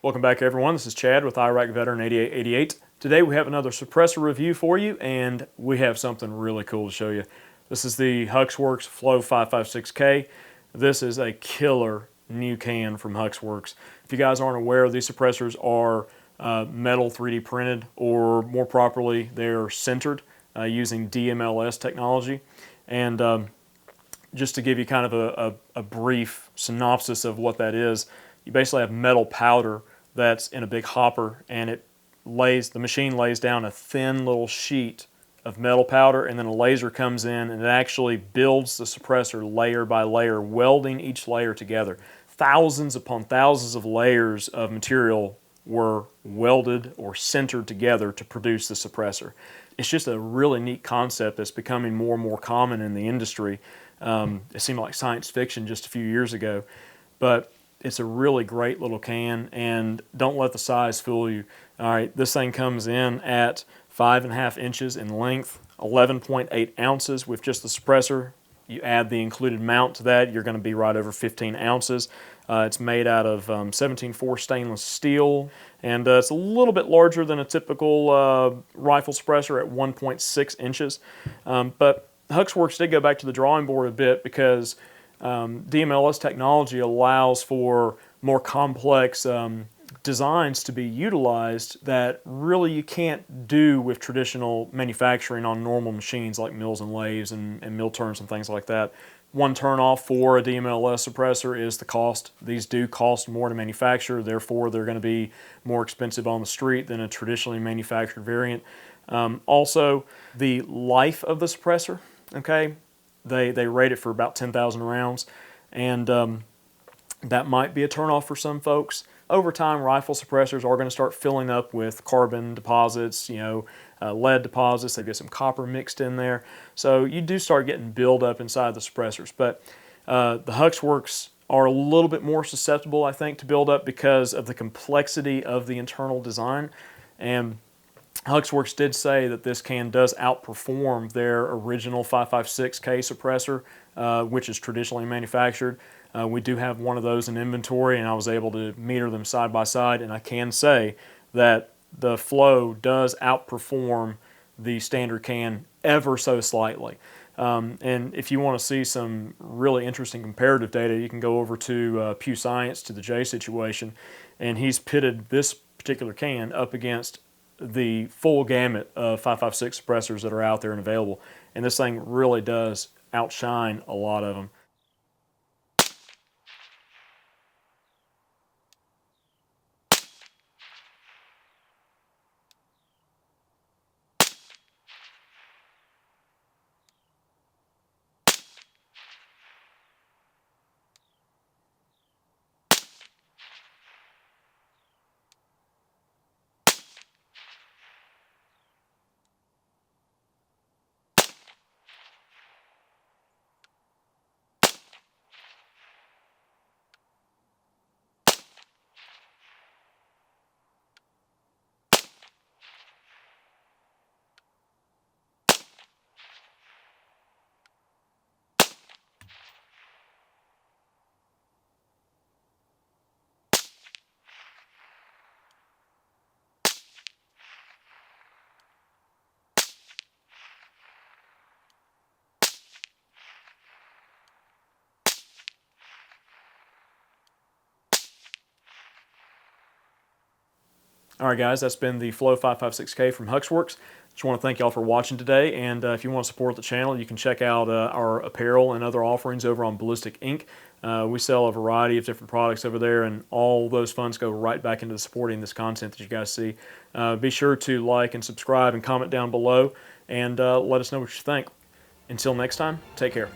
Welcome back, everyone. This is Chad with Iraq Veteran 8888. Today we have another suppressor review for you, and we have something really cool to show you. This is the HUXWRX Flow 556K. This is a killer new can from HUXWRX. If you guys aren't aware, these suppressors are metal 3D printed, or more properly, they're sintered using DMLS technology. And just to give you kind of a brief synopsis of what that is, you basically have metal powder that's in a big hopper, and the machine lays down a thin little sheet of metal powder, and then a laser comes in and it actually builds the suppressor layer by layer, welding each layer together. Thousands upon thousands of layers of material were welded or sintered together to produce the suppressor. It's just a really neat concept that's becoming more and more common in the industry. It seemed like science fiction just a few years ago, but it's a really great little can, and don't let the size fool you. All right, this thing comes in at 5.5 inches in length, 11.8 ounces with just the suppressor. You add the included mount to that, you're going to be right over 15 ounces. It's made out of 17.4 stainless steel, and it's a little bit larger than a typical rifle suppressor at 1.6 inches. But HUXWRX did go back to the drawing board a bit, because DMLS technology allows for more complex designs to be utilized that really you can't do with traditional manufacturing on normal machines like mills and lathes and mill turns and things like that. One turnoff for a DMLS suppressor is the cost. These do cost more to manufacture, therefore they're going to be more expensive on the street than a traditionally manufactured variant. Also, the life of the suppressor, okay? They rate it for about 10,000 rounds, and that might be a turnoff for some folks. Over time, rifle suppressors are going to start filling up with carbon deposits, lead deposits. They get some copper mixed in there, so you do start getting buildup inside the suppressors. But the HUXWRX are a little bit more susceptible, I think, to buildup because of the complexity of the internal design. And HUXWRX did say that this can does outperform their original 556K suppressor, which is traditionally manufactured. We do have one of those in inventory, and I was able to meter them side by side, and I can say that the Flow does outperform the standard can ever so slightly. And if you want to see some really interesting comparative data, you can go over to Pew Science, to the J situation, and he's pitted this particular can up against the full gamut of 556 suppressors that are out there and available, and this thing really does outshine a lot of them. All right, guys, that's been the Flow 556K from HUXWRX. Just want to thank y'all for watching today, and if you want to support the channel, you can check out our apparel and other offerings over on Ballistic Inc. We sell a variety of different products over there, and all those funds go right back into supporting this content that you guys see. Be sure to like and subscribe and comment down below, and let us know what you think. Until next time, take care.